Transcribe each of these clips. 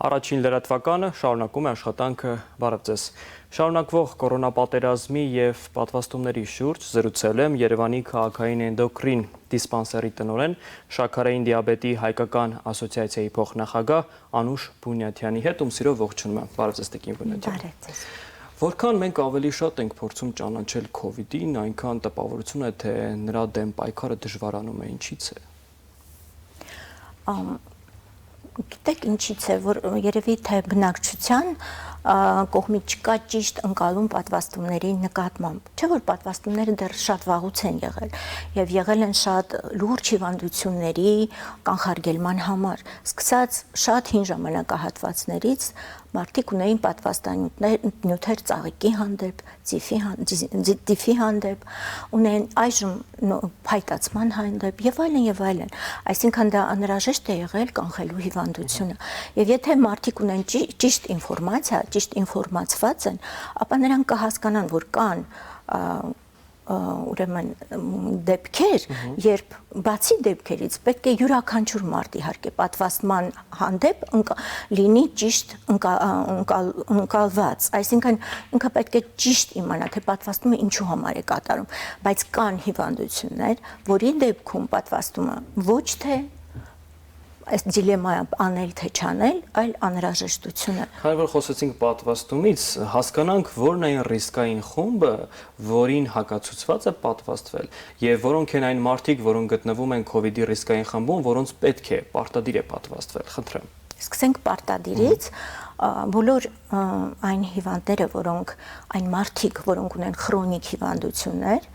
Առաջին լրատվականը շարունակում է աշխատանքը, բարև ձեզ։ Շարունակվող կորոնապատերազմի և պատվաստումների շուրջ զրուցել եմ Երևանի քաղաքային էնդոկրին դիսպանսերի տնօրեն, շաքարային դիաբետի հայկական ասոցիացիայի փոխնախագահ Անուշ Բունյաթյանի հետ, ում սիրով ողջունում եմ։ Բարև ձեզ տիկին Բունյաթյան։ Բարև ձեզ։ Որքան մենք ավելի շատ ենք փորձում ճանաչել COVID-ին, այնքան տպավորություն է, թե նրա դեմ պայքարը դժվարանում է, ինչից է։ Գիտեք ինչից է, որ երևի թե բնակչության կողմից չկա ճիշտ ընկալում պատվաստումների նկատմամբ։ Չէ՞ որ պատվաստումները դեռ շատ վաղուց են եղել եւ եղել են շատ լուրջ հիվանդությունների կանխարգելման համար։ Սկսած շատ հին ժամանակահատվածներից մարդիկ ունեին պատվաստանյութեր ծաղիկի հանդեպ, տիֆի հանդեպ, ունեն այժմ փայտացման հանդեպ եւ այլն եւ այլն։ Այսինքն դա անհրաժեշտ է եղել կանխելու հիվանդությունը։ Եվ եթե մարդիկ ունեն ճիշտ ինֆորմացիա, ճիշտ ինֆորմացված են, ապա նրանք կհասկանան, որ կան ուրեմն դեպքեր, երբ բացի դեպքերից պետք է յուրաքանչյուր մարդ իհարկե պատվաստման հանդեպ լինի ճիշտ ընկալված, այսինքն ինքը պետք է ճիշտ իմանա, թե պատվաստումը ինչու համար է կատարում, բայց կան հիվանդություններ, որի դեպքում պատվաստումը ոչ թե այս դիլեմայը անել թե չանել, այլ անհրաժեշտություն է։ Քանի որ խոսեցինք պատվաստումից, հասկանանք որն է այն ռիսկային խումբը, որին հակացուցված է պատվաստվել, եւ որոնք են այն մարդիկ, որոնք գտնվում են COVID-ի ռիսկային խմբում, որոնց պետք է պարտադիր է պատվաստվել, խնդրեմ։ Սկսենք պարտադիրից, բոլոր այն հիվանդները, այն մարդիկ, որոնք ունեն քրոնիկ հիվանդություններ,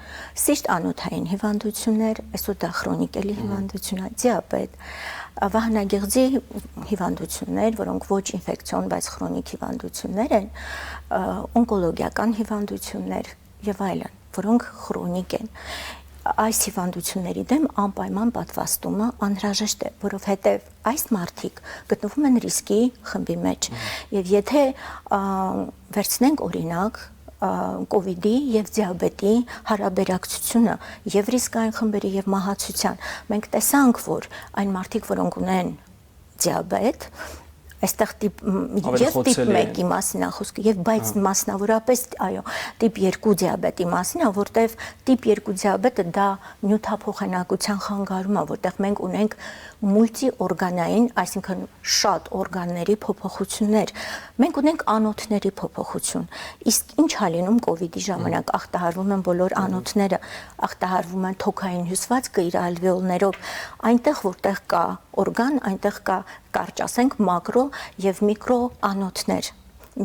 սիրտ անոթային հիվանդություններ, այսօր դա քրոնիկ էլի հիվանդություն է, դիաբետ, վահանագեղձի հիվանդություններ, որոնք ոչ ինֆեկցիոն, բայց քրոնիկ հիվանդություններ են, օնկոլոգիական հիվանդություններ եւ այլն, որոնք քրոնիկ են։ Այս հիվանդությունների դեմ անպայման պատվաստումը անհրաժեշտ է, որովհետև այս մարդիկ գտնվում են ռիսկի խմբի մեջ։ Եվ եթե վերցնենք օրինակ COVID-ի եւ դիաբետի հարաբերակցությունը եւ ռիսկային խմբերի եւ մահացության, մենք տեսանք, որ այն մարդիկ, որոնք ունեն դիաբետ, այստեղ եւ տիպ 1-ի մասին է խոսքը, եւ բայց մասնավորապես, այո, տիպ 2 դիաբետի մասին է, որտեղ տիպ 2 դիաբետը դա նյութափոխանակության խանգարում է, որտեղ մենք ունենք մուլտիօրգանային, այսինքն շատ օրգանների փոփոխություններ։ Մենք ունենք անոթների փոփոխություն։ Իսկ ինչ է լինում COVID-ի ժամանակ, ախտահարվում են բոլոր անոթները, ախտահարվում են թոքային հյուսվածքը իր ալվեոլներով, այնտեղ որտեղ կա օրգան, այնտեղ կա կարճ ասենք մակրո եւ միկրո անոթներ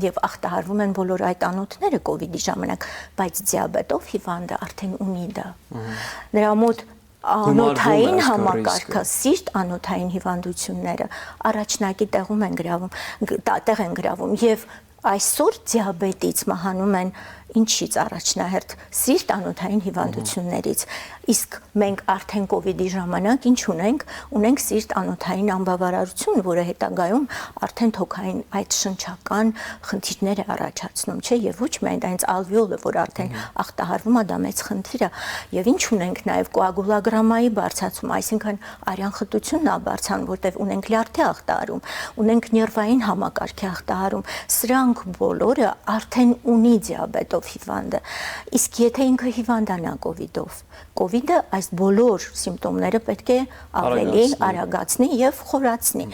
եւ ախտահարվում են բոլոր այդ անոթները COVID-ի ժամանակ, բայց դիաբետով հիվանդը արդեն ունի դա։ Նրա մոտ անոթային համակարգը, սիրտ անոթային հիվանդությունները առաջնակի տեղում են գրավում եւ այսօր դիաբետից մահանում են ինչից առաջնահերթ սիրտ անոթային հիվանդություններից, իսկ մենք արդեն COVID-ի ժամանակ ինչ ունենք սիրտ անոթային անբավարարություն, որը հետագայում արդեն թոքային այդ շնչական խնդիրներ է առաջացնում, չէ, եւ ոչ միայն այնց ալվեոլը, որ արդեն ախտահարվում է, դա մեծ խնդիր է, եւ ինչ ունենք նաեւ կոագուլոգրամայի բարձրացում, այսինքն արյան խտությունն է բարձրանում, որտեղ ունենք լյարդի ախտահարում, ունենք ներվային համակարգի ախտահարում, սրանք բոլորը արդեն ունի դիաբետով հիվանդը, իսկ եթե ինքը հիվանդանա COVID-ով, COVID-ը այս բոլոր սիմպտոմները պետք է ավելի արագացնի եւ խորացնի։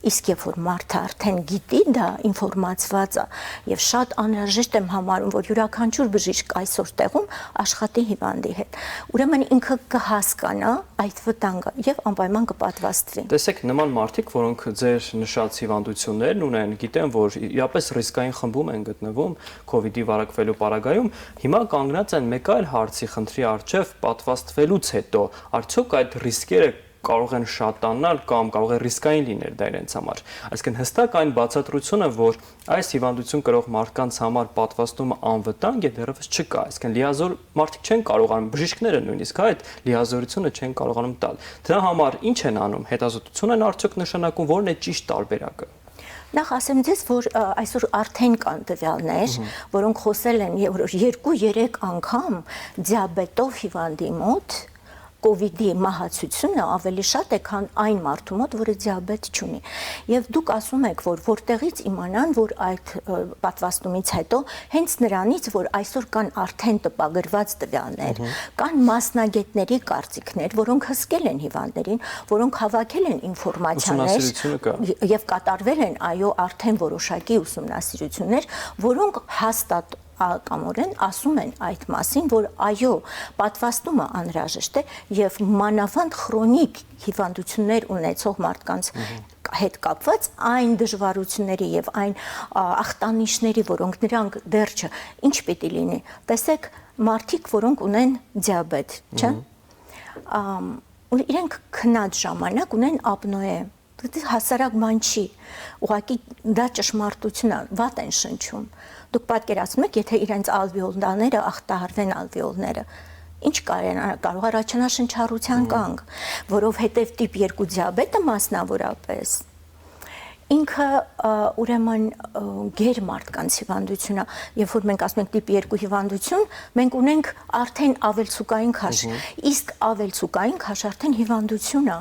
Իսկ երբ որ մարդը արդեն գիտի դա, ինֆորմացված է եւ շատ անհրաժեշտ եմ համարում, որ յուրաքանչյուր բժիշկ այսօր տեղում աշխատի հիվանդի հետ։ Ուրեմն ինքը կհասկանա այդ վտանգը եւ անպայման կպատվաստվի։ Տեսեք, նման մարդիկ, որոնք ձեր նշած հիվանդություններն ունեն, գիտեն, որ իրապես ռիսկային խմբում են գտնվում COVID-ի վարակվելու պարագայում, հիմա կանգնած են մեկ այլ հարցի խնդրի առջև պատվաստվելուց հետո, արդյոք այդ ռիսկերը կարող են շատանալ կամ կարող է ռիսկային լինել դա իրենց համար։ Այսինքն հստակ այն բացատրությունը, որ այս հիվանդություն կրող մարդկանց համար պատվաստումը անվտանգ է, դեռևս չկա։ Այսինքն լիազոր մարդիկ չեն կարողանում, բժիշկները նույնիսկ այդ լիազորությունը չեն կարողանում տալ։ Դրա համար ինչ են անում, հետազոտություն են արդյոք նշանակում, որն է ճիշտ տարբերակը։ Նախ ասեմ ձեզ, որ այսօր արդեն կան տվյալներ, որոնք խոսել են 2-3 անգամ դիաբետով հիվանդի մոտ COVID-ի մահացությունը ավելի շատ է, քան այն մարդու մոտ, որը դիաբետ չունի։ Եվ դուք ասում եք, որ որտեղից իմանան, որ այդ պատվաստումից հետո հենց նրանից, որ այսօր կան արդեն տպագրված տվյալներ, կան մասնագետների կարծիքներ, որոնք հսկել են հիվանդներին, որոնք հավաքել են ինֆորմացիաներ եւ կատարվել են այո արդեն որոշակի ուսումնասիրություններ, որոնք հաստատ կամորեն ասում են այդ մասին, որ այո, պատվաստումը անհրաժեշտ է եւ մանավանդ քրոնիկ հիվանդություններ ունեցող մարդկանց հետ կապված այն դժվարությունների եւ այն ախտանիշների, որոնք նրանք դեռ ինչ պիտի լինի։ Տեսեք, մարդիկ, որոնք ունեն դիաբետ, չէ՞։ Իրենք քնած ժամանակ ունեն ապնոե։ Դա հասարակ բան չի։ Ուղղակի դա ճշմարտություն է, վատ են շնչում։ Դուք պատկերացնում եք, եթե իրենց ալվեոլները ախտահարվեն ալվեոլները, ինչ կարող առաջանալ շնչառության կանգ, որովհետև տիպ 2 դիաբետը մասնավորապես ինքը ուրեմն գեր մարդկանց հիվանդություն է, երբ որ մենք ասում ենք տիպ 2 հիվանդություն, մենք ունենք արդեն ավելցուկային քաշ, իսկ ավելցուկային քաշ արդեն հիվանդություն է։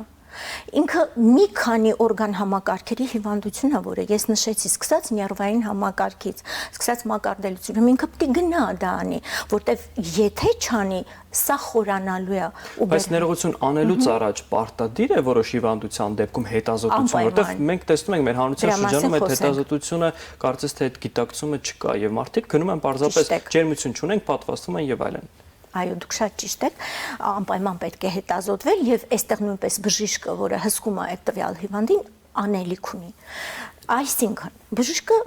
Ինքը մի քանի օրգան համակարգերի հիվանդություն է, որը ես նշեցի, սկսած նյարվային համակարգից, սկսած մակարդելությունում, ինքը պետք է գնա դա անի, որտեվ եթե չանի, սա խորանալու է։ Բայց ներողություն անելուց առաջ պարտադիր է որոշ հիվանդության դեպքում հետազոտություն, որտեվ մենք տեսնում ենք մեր հանրության շրջանում այդ հետազոտությունը կարծես թե այդ գիտակցումը չկա եւ մարդիկ գնում են պարզապես ջերմություն չունենք, պատվաստվում են եւ այլն։ Այո, դուք շատ ճիշտ եք, անպայման պետք է հետազոտվել եւ այստեղ նույնպես բժիշկը, որը հսկում է այդ տվյալ հիվանդին, անելիք ունի։ Այսինքն, բժիշկը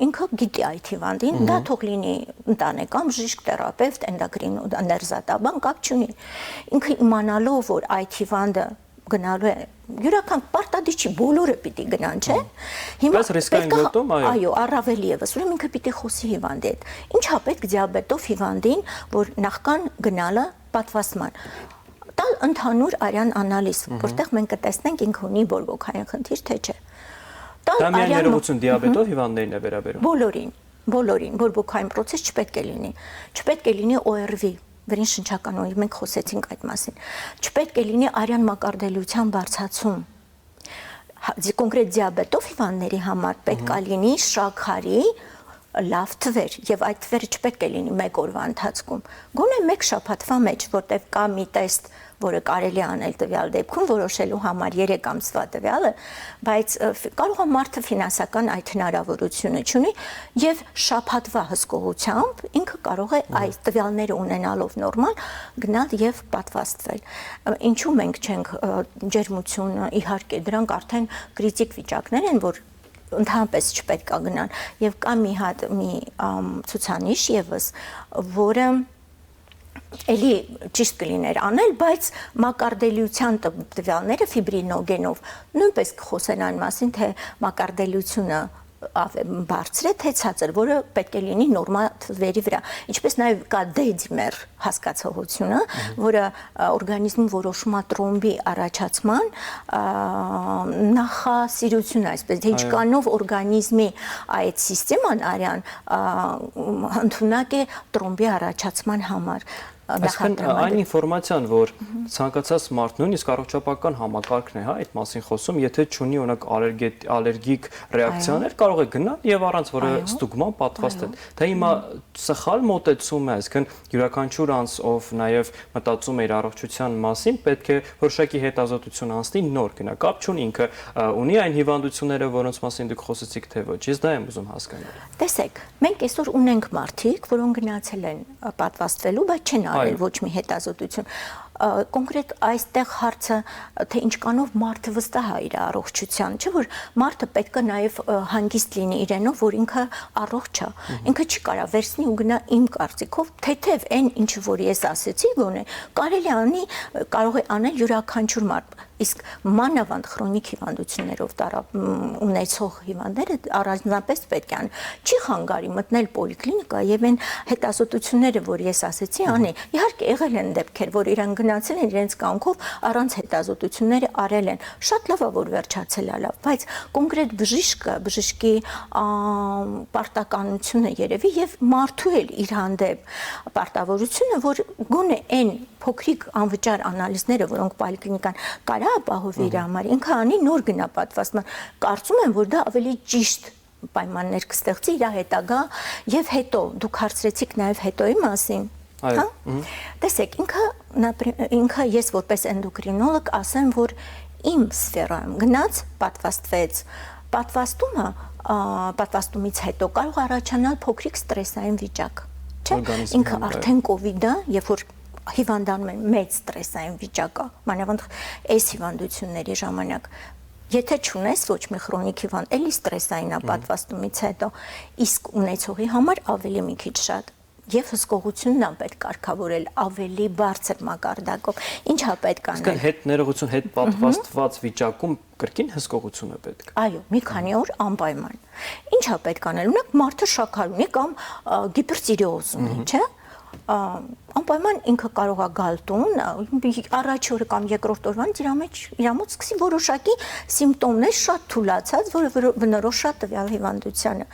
ինքը գիտի այդ հիվանդին, դա թող լինի ընտանեկան բժիշկ, թերապևտ, էնդոկրին ներզատաբան, կապ չունի։ Ինքը իմանալով, որ այդ հիվանդը գնալու է յուրաքան պարտադիր չի, բոլորը պիտի գնան, չէ՞։ Հիմա ռիսկային գոտում, այո, առավել եւս, ուրեմն ինքը պիտի խոսի հիվանդի հետ։ Ինչա պետք դիաբետով հիվանդին, որ նախքան գնալը պատվաստման։ Տալ ընդհանուր արյան անալիզ, որտեղ մենք կտեսնենք ինքը ունի բորբոքային խնդիր, թե չէ։ Դա միայն ներողություն դիաբետով հիվանդներին է վերաբերում։ Բոլորին, բորբոքային process չպետք է լինի։ Չպետք է լինի ORV վերին շնչական օր մենք խոսեցինք այդ մասին։ Չպետք է լինի արյան մակարդելիության բարձրացում։ Կոնկրետ դիաբետով հիվանդների համար պետք է լինի շաքարի լավ թվեր եւ այդ թվերը չպետք է լինի 1 օրվա ընթացքում։ Գոնե 1 շաբաթվա մեջ, որտեղ կա մի տեստ, որը կարելի է անել տվյալ դեպքում որոշելու համար 3 ամսվա տվյալը, բայց կարող է մարդը ֆինանսական այդ հնարավորությունը չունի եւ շաբաթվա հսկողությամբ ինքը կարող է այդ տվյալները ունենալով նորմալ գնալ եւ պատվաստվել։ Ինչու մենք չենք ջերմությունը, իհարկե դրանք արդեն կրիտիկ վիճակներ են, որ ընդհանրապես չպետք է գնան եւ կա մի հատ մի ցուցանիշ եւս, որը էլի ճիշտ կլիներ անել, բայց մակարդելիության տվյալները ֆիբրինոգենով նույնպես կխոսեն այն մասին, թե մակարդելիությունը բարձր է, թե ցածր, որը պետք է լինի նորմալ թվերի վրա։ Ինչպես նաև կա դեդիմեր հասկացողությունը, որը օրգանիզմում որոշում է տրոմբի առաջացման նախասիրությունը, այսպես թե ինչքանով օրգանիզմի այդ սիստեման արյան ընդունակ է տրոմբի առաջացման համար։ Այսինքն այն ինֆորմացիան, որ ցանկացած մարդ նույնիսկ առողջապահական համակարգն է, հա, այդ մասին խոսում, եթե չունի օրինակ ալերգիկ ռեակցիաներ, կարող է գնալ եւ առանց որը ստուգման պատվաստել։ Դա հիմա սխալ մոտեցում է, այսինքն յուրաքանչյուր անձ, ով նաեւ մտածում է իր առողջության մասին, պետք է որոշակի հետազոտություն անցնի, նոր գնա։ Կապ չունի ինքը ունի այն հիվանդությունները, որոնց մասին դուք խոսեցիք, թե ոչ։ Ես դա եմ ուզում հասկանալ։ Տեսեք, մենք այսօր ունենք մարդիկ, որոնք գնացել են պատվաստվելու, բայց չեն արել ոչ մի հետազոտություն։ Կոնկրետ այստեղ հարցը, թե ինչքանով մարդը վստահ է իր առողջության, չէ՞ որ մարդը պետք է նաև հանգիստ լինի իրենով, որ ինքը առողջ է։ Ինքը չի կարա վերցնի ու գնա իմ կարծիքով, թեթև այն ինչ որ ես ասեցի, գոնե կարելի անի, կարող է անել յուրաքանչյուր մարդ։ իսկ մանավանդ քրոնիկ հիվանդություններով ունեցող հիվանդները առանձնապես պետք է չի խանգարի մտնել պոլիկլինիկա եւ այն հետազոտությունները, որ ես ասեցի, անի, իհարկե եղել են դեպքեր, որ իրեն գնացել են իրենց կամքով առանց հետազոտությունները արել են։ Շատ լավ է, որ վերջացել է լավ, բայց կոնկրետ բժշկի պարտականությունը երևի եւ մարդու էլ իր հանդեպ պարտավորությունը, որ գոնե այն փոքրիկ անվճար անալիզները, որոնք պոլիկլինիկան կարա ապահովի իր համար, ինքը անի նոր գնա պատվաստման։ Կարծում եմ, որ դա ավելի ճիշտ պայմաններ կստեղծի իր հետագա եւ հետո դուք հարցրեցիք նաեւ հետոյի մասին, հա? Տեսեք, ինքը ես որպես էնդոկրինոլոգ ասեմ, որ իմ սֆերայում գնաց, պատվաստվեց, պատվաստումը պատվաստումից հետո կարող առաջանալ փոքրիկ ստրեսային վիճակ, չէ՞։ Ինքը արդեն կովիդը, երբ որ հիվանդանում են մեծ ստրեսային վիճակը, մանավանդ այս հիվանդությունների ժամանակ, եթե չունես ոչ մի քրոնիկ հիվանդ, էլի ստրեսային է պատվաստումից հետո, իսկ ունեցողի համար ավելի մի քիչ շատ եւ հսկողությունն է պետք կարգավորել ավելի բարձր մակարդակով։ Ինչա պետք անել։ Իսկ հետ ներողություն, հետ պատվաստված վիճակում կրկին հսկողություն է պետք։ Այո, մի քանի օր անպայման։ Ինչա պետք անել։ Օրինակ մարդը շաքար ունի կամ գիպերտիրոզ ունի, չէ՞։ Անպայման ինքը կարող է գալ տուն, առաջ օրը կամ երկրորդ օրվանից իր մոտ սկսի որոշակի սիմպտոմներ շատ թուլացած, որը բնորոշ է տվյալ հիվանդությանը,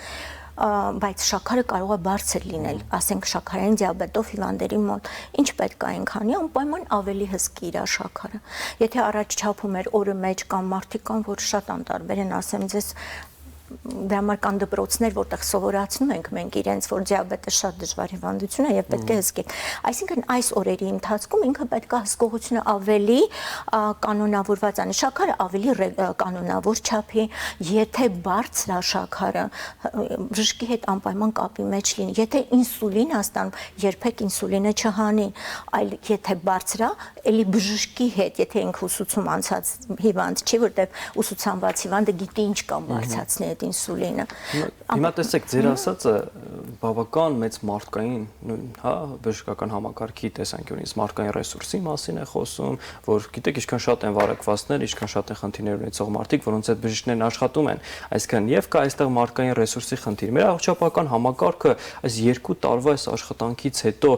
բայց շաքարը կարող է բարձր լինել, ասենք շաքարային դիաբետով հիվանդերի մոտ, ինչ պետք է այնքանի, անպայման ավելի հսկի իր շաքարը։ Եթե առաջ չափում էր օրը մեջ կամ մարդիկ կան, որ շատ անտարբեր են, ասեմ ձեզ, դրա համար կան դպրոցներ, որտեղ սովորացնում ենք մենք իրենց, որ դիաբետը շատ դժվար հիվանդություն է եւ պետք է հսկել։ Այսինքն այս օրերի ընթացքում ինքը պետք է հսկողությունը ավելի կանոնավորված անի, շաքարը ավելի կանոնավոր չափի, եթե բարձր է շաքարը, բժշկի հետ անպայման կապի մեջ լինի, եթե ինսուլին է ստանում, երբեք ինսուլինը չհանի, այլ եթե բարձր է, էլի բժշկի հետ, եթե ինքը ուսուցում անցած հիվանդ չի, որտեղ ուսուցանված հիվանդը գիտի ինչ կամ բարձրացնի ինսուլինը։ Հիմա տեսեք, ձեր ասածը բավական մեծ մարդկային, հա, բժշկական համակարգի տեսանկյունից մարդկային ռեսուրսի մասին է խոսում, որ գիտեք, ինչքան շատ են վարակվածներ, ինչքան շատ են խնդիրներ ունեցող մարդիկ, որոնց այդ բժիշկներն աշխատում են։ Այսինքն եւ կա այստեղ մարդկային ռեսուրսի խնդիր։ Մեր առողջապահական համակարգը այս 2 տարվա այս աշխատանքից հետո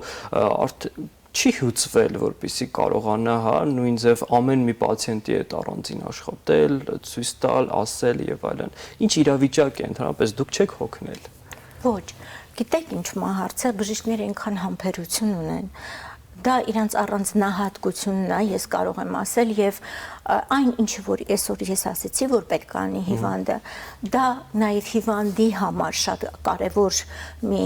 չի հյուծվել, որպեսզի կարողանա, հա, նույն ձև ամեն մի պացիենտի հետ առանձին աշխատել, ցույց տալ, ասել եւ այլն։ Ինչ իրավիճակ է, ընդհանրապես դուք չեք հոգնել։ Ոչ, գիտեք ինչ հարցը, բժիշկները այնքան համբերություն ունեն։ Դա իրանց առանձնահատկությունն է, ես կարող եմ ասել, եւ այն ինչը որ այսօր ես ասեցի, որ պետք է անի հիվանդը, դա նաեւ հիվանդի համար շատ կարեւոր մի,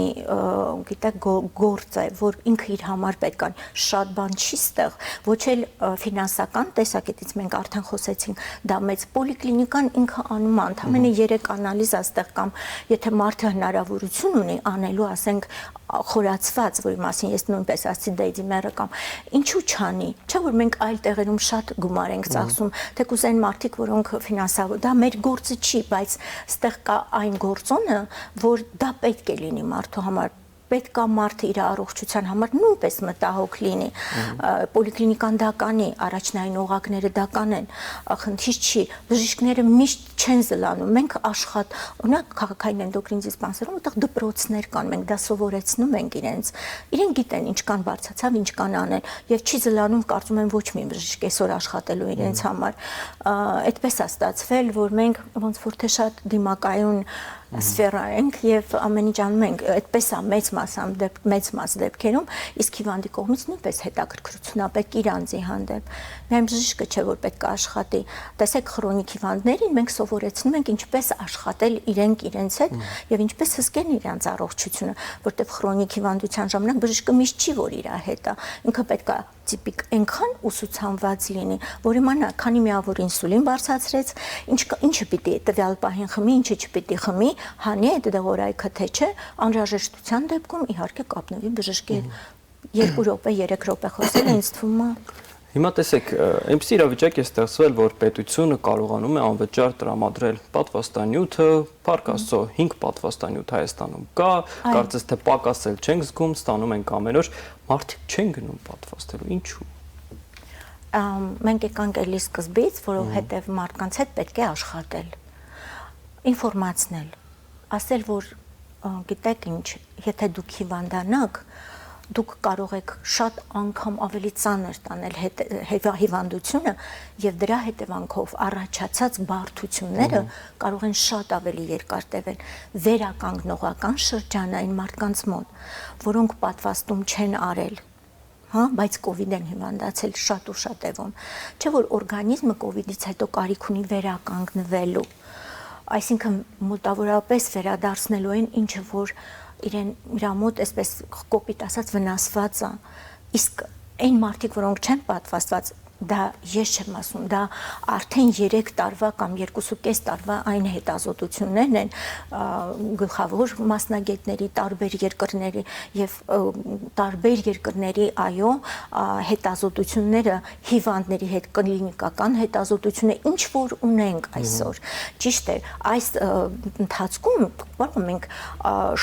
գիտեք, գործ է, որ ինքը իր համար պետք է անի, շատ բան չի ստեղ, ոչ էլ ֆինանսական տեսակետից մենք արդեն խոսեցինք, դա մեծ պոլիկլինիկան ինքը անում է, ընդամենը 3 անալիզ է ստեղ կամ եթե մարդը հնարավորություն ունի անելու, ասենք խորացված, որի մասին ես նույնպես ասացի դեյդիմերը կամ ինչու չանի, չէ՞ որ մենք այլ տեղերում շատ գումար ենք ծախսում, թեկուզ այն մարդիկ, որոնք ֆինանսավոր, դա մեր գործը չի, բայց ստեղ կա այն գործոնը, որ դա պետք է լինի մարդու համար, պետք է մարդը իր առողջության համար նույնպես մտահոգ լինի, պոլիկլինիկան դա կանի, առաջնային օղակները դա կանեն, խնդիր չի, բժիշկները միշտ չեն զլանում, մենք աշխատում, օրինակ քաղաքային էնդոկրին դիսպանսերում այդտեղ դպրոցներ կան, մենք դա սովորեցնում ենք իրենք գիտեն ինչ կան բարձրացավ, ինչ կան անել, եւ չի զլանում, կարծում եմ ոչ մի բժիշկ այսօր աշխատելու իրենց համար, այդպես է ստացվել, որ մենք ոնց որ թե շատ դիմակայուն սֆերա ենք եւ ամեն ինչ անում ենք, այդպես է մեծ մաս դեպքերում, իսկ հիվանդի կողմից նույնպես հետաքրքրություն է պետք իր անձի հանդեպ։ Միայն բժիշկը չէ որ պետք է աշխատի։ Տեսեք քրոնիկ հիվանդներին մենք սովորեցնում ենք ինչպես աշխատել իրենց հետ եւ ինչպես հսկել իրենց առողջությունը, որտեղ քրոնիկ հիվանդության ժամանակ բժիշկը միշտ չի որ իր հետ է, ինքը պետք է տիպիկ այնքան ուսուցանված լինի, որ իմանա, քանի միավոր ինսուլին բարձրացրեց, ինչը պիտի տվյալ պահին խմի, ինչը չպիտի խմի, հանի այդ դեղորայքը թե չէ, անհրաժեշտության դեպքում իհարկե կապնվի բժշկի հետ 2 րոպե, 3 րոպե խոսել ինձ թվում է։ Հիմա տեսեք, այնպես իրավիճակ է ստեղծվել, որ պետությունը կարողանում է անվճար տրամադրել պատվաստանյութը, փառք Աստծո, 5 պատվաստանյութ Հայաստանում կա, կարծես թե պակասել չենք զգում, ստանում ենք ամեն օր, մարդիկ չեն գնում պատվաստելու, ինչու՞։ մենք եկանք էլի սկզբից, որովհետև մարդկանց հետ պետք է աշխատել, ինֆորմացնել, ասել, որ գիտեք ինչ, եթե դուք հիվանդանաք, դուք կարող եք շատ անգամ ավելի ծանր տանել հիվանդությունը եւ դրա հետևանքով առաջացած բարդությունները կարող են շատ ավելի երկար տևել վերականգնողական շրջանը այն մարդկանց մոտ, որոնք պատվաստում չեն արել, հա, բայց կովիդ են հիվանդացել շատ ու շատ էվում, չէ՞ որ օրգանիզմը կովիդից հետո կարիք ունի վերականգնվելու, այսինքն մոտավորապես վերադարձնելու են ինչը որ իր մոտ այսպես կոպիտ ասած վնասված է, իսկ այն մարդիկ, որոնք չեն պատվաստված, դա ես չեմ ասում, դա արդեն 3 տարվա կամ 2.5 տարվա այն հետազոտություններն են գլխավոր մասնագետների, տարբեր երկրների եւ տարբեր երկրների այո հետազոտությունները հիվանդների հետ կլինիկական հետազոտությունները ինչ որ ունենք այսօր ճիշտ է այս ընթացքում բանը մենք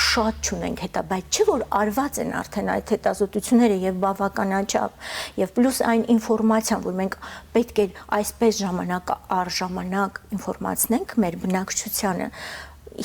շատ չունենք հետա բայց չէ որ արված են արդեն այդ հետազոտությունները եւ բավականաչափ եւ պլյուս այն ինֆորմացիան որ մենք պետք է այսպես ժամանակ առ ժամանակ ինֆորմացնենք մեր բնակչությանը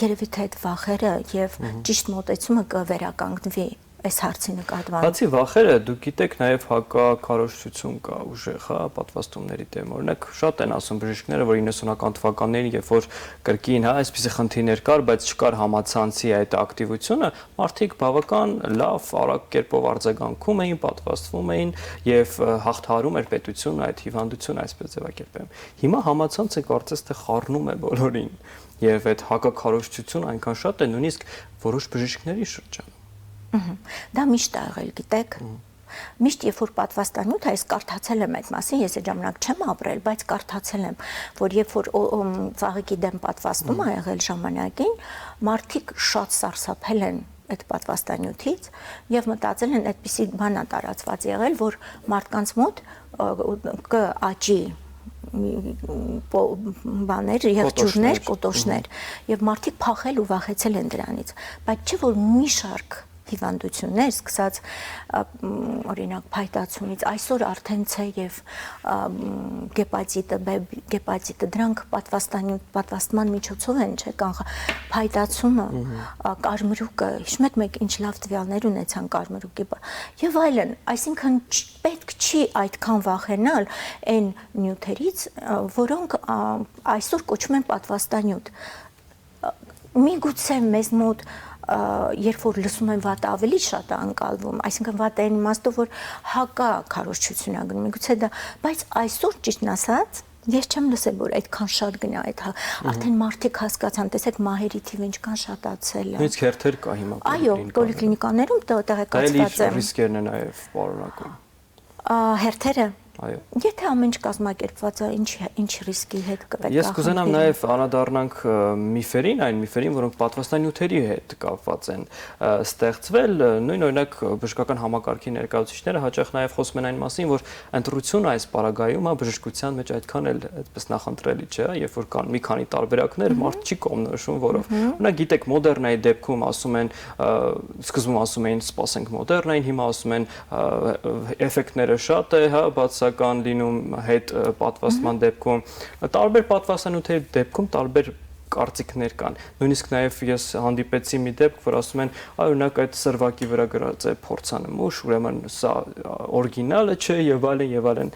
երևի թե այդ վախերը եւ ճիշտ մոտեցումը կվերականգնվի այս հարցի նկատմամբ Բացի վախերը դուք գիտեք նաեւ հակակարողություն կա ուժեղ հա պատվաստումների դեմ օրինակ շատ են ասում բժիշկները որ 90-ական թվականներին երբ որ կրկին հա այսպիսի խնդիրներ կար բայց չկար համացանցի այդ ակտիվությունը մարդիկ բավական լավ արագ կերպով արձագանքում էին պատվաստվում էին եւ հաղթահարում էր պետությունը այդ հիվանդությունը այսպես ձևակերպեմ հիմա համացանցը կարծես թե խառնում է բոլորին եւ այդ հակակարողությունը այնքան շատ է նույնիսկ որոշ բժիշկների շրջանում Դա միշտ ա եղել, գիտեք, միշտ երբ որ պատվաստանյութ է, ես կարդացել եմ այդ մասին, ես այդ ժամանակ չեմ ապրել, բայց կարդացել եմ, որ երբ որ ծաղիկի դեմ պատվաստում ա եղել ժամանակին, մարդիկ շատ սարսափել են այդ պատվաստանյութից եւ մտածել են այդպիսի բան ա տարածված եղել, որ մարդկանց մոտ կաճի բաներ, եղջյուրներ, կոտոշներ եւ մարդիկ փախել ու վախեցել են դրանից, բայց չէ որ մի շարք հիվանդություններ, սկսած օրինակ փայտացումից, այսօր արդեն C եւ գեպատիտը, B գեպատիտը, դրանք պատվաստման միջոցով են, չէ՞, փայտացումը, կարմրուկը, հիշում եք մենք ինչ լավ տվյալներ ունեցան կարմրուկի եւ այլն, այսինքն պետք չի այդքան վախենալ այն նյութերից, որոնք այսօր կոչվում են պատվաստանյութ։ Միգուցե մեզ մոտ երբ որ լսում են վատը ավելի շատ է անկալվում, այսինքն վատը այն իմաստով որ հակա քարոզչություն է գնում, միգուցե դա, բայց այսօր ճիշտն ասած ես չեմ լսել որ այդքան շատ գնա այդ արդեն մարդիկ հասկացան, տեսեք մահերի թիվը ինչքան շատացել է։ Նույնիսկ հերթեր կա հիմա Այո, պոլիկլինիկաներում տեղեկացված են։ Ռիսկերն են նաև պարունակում։ Հերթերը Այո։ Եթե ամեն ինչ կազմակերպված է, ինչ ռիսկի հետ կպետք է։ Ես կուզենամ նաև անդրադառնանք միֆերին, այն միֆերին, որոնք պատվաստանյութերի հետ կապված են ստեղծվել, նույն օրինակ բժշկական համակարգի ներկայացուցիչները հաճախ նաև խոսում են այն մասին, որ ընտրությունը այս պարագայում բժշկության մեջ այդքան էլ այդպես նախընտրելի չէ, երբ որ կան մի քանի տարբերակներ, մարդ չի կողմնորոշում որով։ Օրինակ գիտեք, մոդեռնայի դեպքում ասում են, սկզբում ասում էին սպասենք մոդեռնային, հիմա ասում են էֆեկտները շատ է, հա, բացական լինում հետ պատվաստման դեպքում տարբեր պատվաստանյութերի դեպքում տարբեր կարծիքներ կան նույնիսկ նաև ես հանդիպեցի մի դեպք որ ասում են օրինակ այդ սրվակի վրա գրած է փորձանմուշ ուրեմն սա օրիգինալը չէ եւ այլն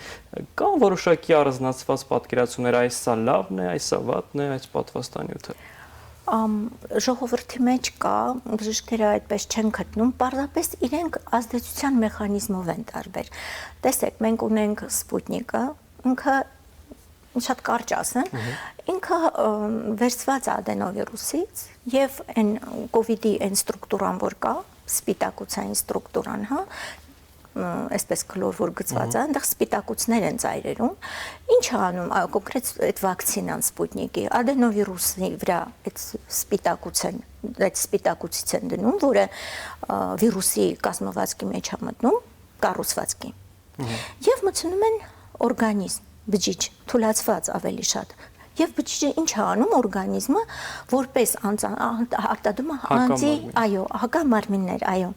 կան որոշակի առանձնացված պատկերացումներ այս սա լավն է այս սա վատն է այս պատվաստանյութը ժողովրդի մեջ կա բժիշկները այդպես չեն գտնում պարզապես իրենք ազդեցության մեխանիզմով են տարբեր տեսեք մենք ունենք սպուտնիկը ինքը շատ կարճ ասեմ ինքը վերցված է ադենովիրուսից եւ այն կովիդի այն ստրուկտուրան որ կա սպիտակուցային ստրուկտուրան հա այսպես քլոր որ գծված է, այնտեղ սպիտակուցներ են ծայրերում։ Ինչ է անում կոնկրետ այդ վակցինան Սպուտնիկի, ադենովիրուսի վրա այդ սպիտակուցից են դնում, որը վիրուսի կազմվածքի մեջ է մտնում, կառուցվածքի։ Եւ մտցնում են օրգանիզմ, բջիջ, թուլացված ավելի շատ։ Եվ բջիջը ինչ է անում օրգանիզմը որպես արտադրում այո, հակամարմիններ, այո։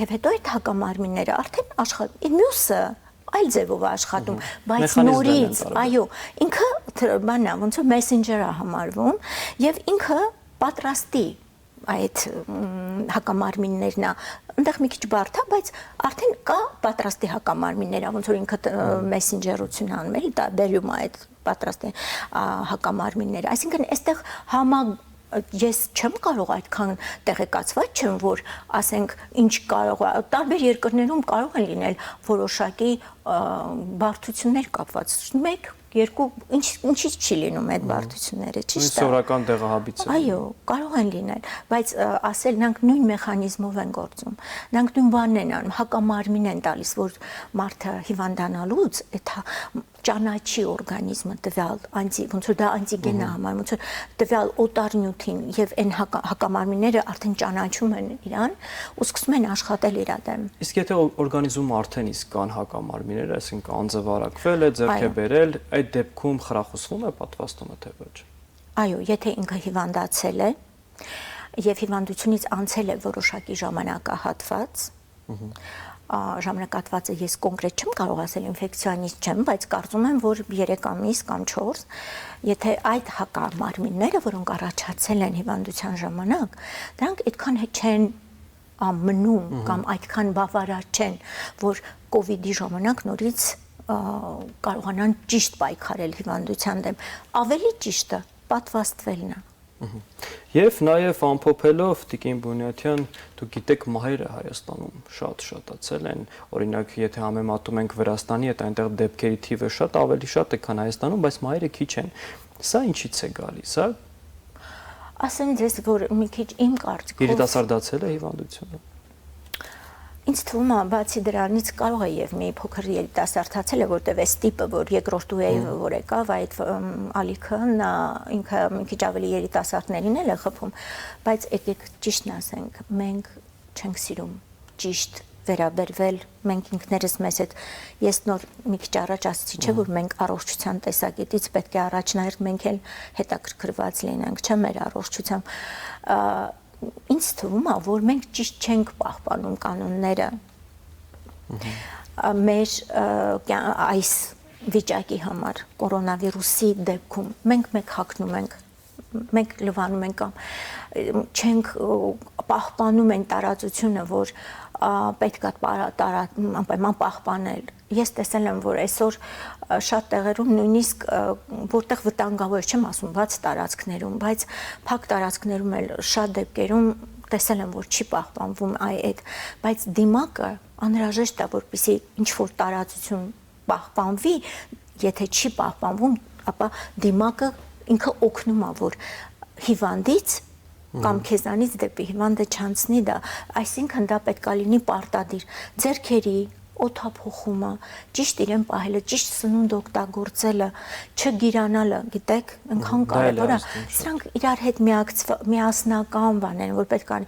Եվ հետո այդ հակամարմինները արդեն աշխատում։ Մյուսը այլ ձևով աշխատում, բայց Մեխանիզմներն են նորից, տարբեր։ այո, ինքը բանն է, ոնց որ messenger-ը համարվում, եւ ինքը պատրաստի այդ հակամարմիններն է, այնտեղ մի քիչ բարդ է, բայց արդեն կա պատրաստի հակամարմիններ, ոնց որ ինքը messenger-ություն անում էլի, դա բերում է այդ պատրաստի հակամարմինները, այսինքն այստեղ ես չեմ կարող այդքան տեղեկացված չեմ, որ ասենք ինչ կարող է, տարբեր երկրներում կարող են լինել որոշակի բարդություններ կապված, 1-2 ինչից չի լինում այդ բարդությունները, ճիշտ է։ Սովորական դեղահաբից է։ Այո, կարող են լինել, բայց ասել նրանք նույն մեխանիզմով են գործում։ Նրանք նույն բանն են անում, հակամարմին են տալիս, որ մարդը հիվանդանալուց այդ ճանաչի օրգանիզմը տվյալ ոնց որ դա անտիգեն է համարվում, ոնց որ տվյալ օտար նյութին եւ այն հակամարմինները արդեն ճանաչում են իրան ու սկսում են աշխատել իր դեմ։ Իսկ եթե օրգանիզմում արդեն իսկ կան հակամարմիններ, այսինքն անձը վարակվել է, ձեռք է բերել, այդ դեպքում խրախուսվում է պատվաստումը թե ոչ։ Այո, եթե ինքը հիվանդացել է եւ հիվանդությունից անցել է որոշակի ժամանակահատված, ժամանակահատվածը ես կոնկրետ չեմ կարող ասել, ինֆեկցիոնիստ չեմ, բայց կարծում եմ, որ 3 ամիս կամ 4, եթե այդ հակամարմինները, որոնք առաջացել են հիվանդության ժամանակ, դրանք այդքան չեն մնում կամ այդքան բավարար չեն, որ կովիդի ժամանակ նորից կարողանան ճիշտ պայքարել հիվանդության դեմ, ավելի ճիշտը պատվաստվելն է։ Եվ նաև ամփոփելով Տիկին Բունյաթյան, դուք գիտեք, մահերը Հայաստանում շատ շատացել են, օրինակ, եթե համեմատում ենք Վրաստանի հետ, այնտեղ դեպքերի թիվը շատ ավելի շատ է, քան Հայաստանում, բայց մահերը քիչ են։ Սա ինչից է գալիս, հա։ Ասեմ ձեզ, որ մի քիչ իմ կարծիքով Երիտասարդացել է հիվանդությունը։ Ինձ թվում է, բացի դրանից կարող է եւ մի փոքր երիտասարդացել է, որտեվ այս տիպը, որ երկրորդ ուղեը որ եկավ, այդ ալիքը նա ինքը մի քիչ ավելի երիտասարդներին էլ է խփում, բայց եկեք ճիշտն ասենք, մենք չենք սիրում ճիշտ վերաբերվել, մենք ինքներս մեզ հետ ես նոր մի քիչ առաջ ասացի, չէ՞ որ մենք առողջության տեսակետից պետք է առաջնահերթ մենք էլ հետաքրքրված լինենք, չէ՞ մեր առողջությամբ ինձ թվում է, որ մենք ճիշտ չենք պահպանում կանոնները մեր այս վիճակի համար, կորոնավիրուսի դեպքում, մենք մեկ հագնում ենք, մենք լվանում ենք կամ չենք պահպանում են տարածությունը, որ պետք է անպայման պահպանել։ Ես տեսել եմ, որ այսօր շատ տեղերում նույնիսկ որտեղ վտանգավոր չեմ ասում, բաց տարածքներում, բայց փակ տարածքներում էլ շատ դեպքերում տեսել եմ, որ չի պահպանվում այդ, բայց դիմակը անհրաժեշտ է, որպեսզի ինչ-որ տարածություն պահպանվի, եթե չի պահպանվում, ապա դիմակը ինքը օգնում է, որ հիվանդից կամ քեզանից դեպի հիվանդը չանցնի դա, այսինքն դա պետք է լինի պարտադիր, ձեռքերի օդափոխումը, ճիշտ իրեն պահելը, ճիշտ սնունդ օգտագործելը, չգիրանալը, գիտեք, այնքան կարևոր է։ Սրանք իրար հետ միասնական բաներ են, որ պետք է,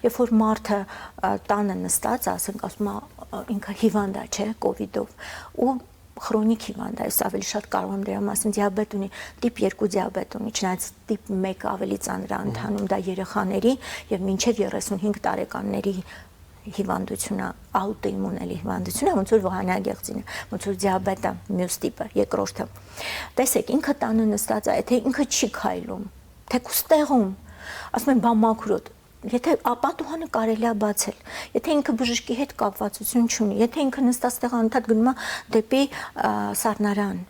երբ որ մարդը տանը նստած, ասենք, ասում է, ինքը հիվանդ է, չէ, կովիդով, ու քրոնիկ հիվանդ է, ես ավելի շատ կարող եմ դրա մասին, դիաբետ ունի, տիպ 2 դիաբետ ունի, չնայած տիպ 1 ավելի ծանր է ընթանում, դա երեխաների եւ մինչեւ 35 տարեկանների հիվանդությունը, աուտոիմուն հիվանդությունը, ոնց որ վահանագեղձին է, ոնց որ դիաբետը, մյուս տիպը, երկրորդը։ Տեսեք, ինքը տանը նստած է, թե ինքը չի քայլում, թեկուզ տեղում, ասում են, բա մաքրոտ, եթե պատուհանը կարելի է բացել, եթե ինքը բժշկի հետ կապվածություն չունի, եթե ինքը նստած տեղ անընդհատ գնում է դեպի սառնարան,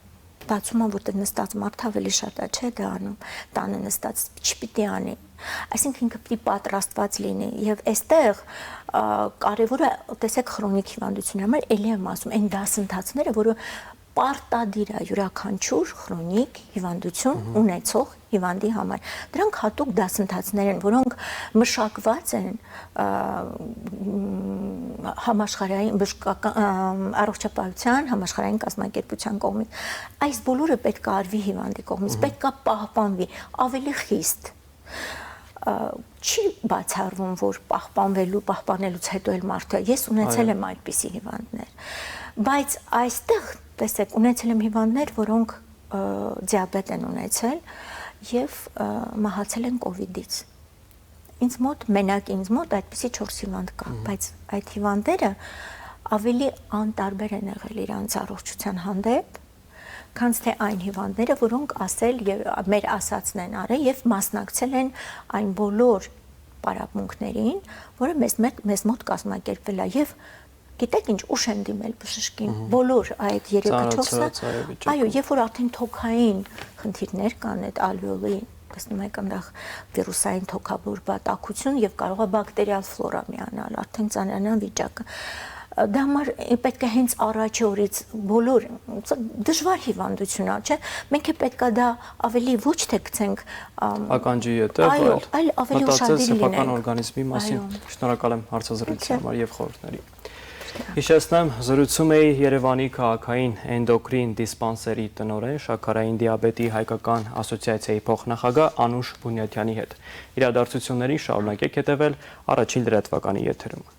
բացում է, որտեղ նստած մարդը ավելի շատ է, չէ՞ դա անում, տանը նստած չպիտի անի։ Այսինքն ինքը պիտի պատրաստված լինի եւ այստեղ կարևորը տեսեք քրոնիկ հիվանդությունների համար ելի եմ ասում այն դասընթացները, որը պարտադիր է յուրաքանչյուր քրոնիկ հիվանդություն ունեցող հիվանդի համար։ Դրանք հատուկ դասընթացներ են, որոնք մշակված են համաշխարհային առողջապահության համաշխարհային կազմակերպության կողմից։ Այս բոլորը պետք է արվի հիվանդի կողմից, պետք է պահպանվի ավելի խիստ։ Չի բացառվում, որ պահպանելուց հետո էլ մարդը, ես ունեցել եմ այդպիսի հիվանդներ, բայց այստեղ, տեսեք, ունեցել եմ հիվանդներ, որոնք դիաբետ են ունեցել եւ մահացել են կովիդից։ Ինձ մոտ այդպիսի 4 հիվանդ կա, բայց այդ հիվանդները ավելի անտարբեր են եղել իրանց առողջության հանդեպ, քան թե այն հիվանդները, որոնք ասել եւ մեր ասածն են արել եւ մասնակցել են այն բոլոր պարապմունքներին, որը մեզ մոտ կազմակերպվել է եւ գիտեք ինչ ուշ են դիմել բժշկին բոլոր այդ 3-4-ը, այո, երբ որ արդեն թոքային խնդիրներ կան, այդ ալվեոլի, տեսնում եք այնտեղ վիրուսային թոքաբոր բատակություն եւ կարող է բակտերիալ ֆլորա միանալ, արդեն ծանրանան վիճակը։ Դա համար պետք է հենց առաջի օրից բոլոր դժվար հիվանդություն է, չէ՞։ Մենք է պետք է դա ավելի ոչ թե գցենք ականջի ետև, այլ ավելի ուշադիր լինենք սեփական օրգանիզմի մասին։ Շնորհակալ եմ հարցազրույցի համար եւ խորհուրդների։ Հիշեցնեմ, զրուցում էի Երևանի քաղաքային էնդոկրին դիսպանսերի տնօրեն, շաքարային դիաբետի հայկական ասոցիացիայի փոխնախագահ Անուշ Բունյաթյանի հետ։ Իրադարձություններին շարունակեք հետևել առաջին լրատվականի եթերում։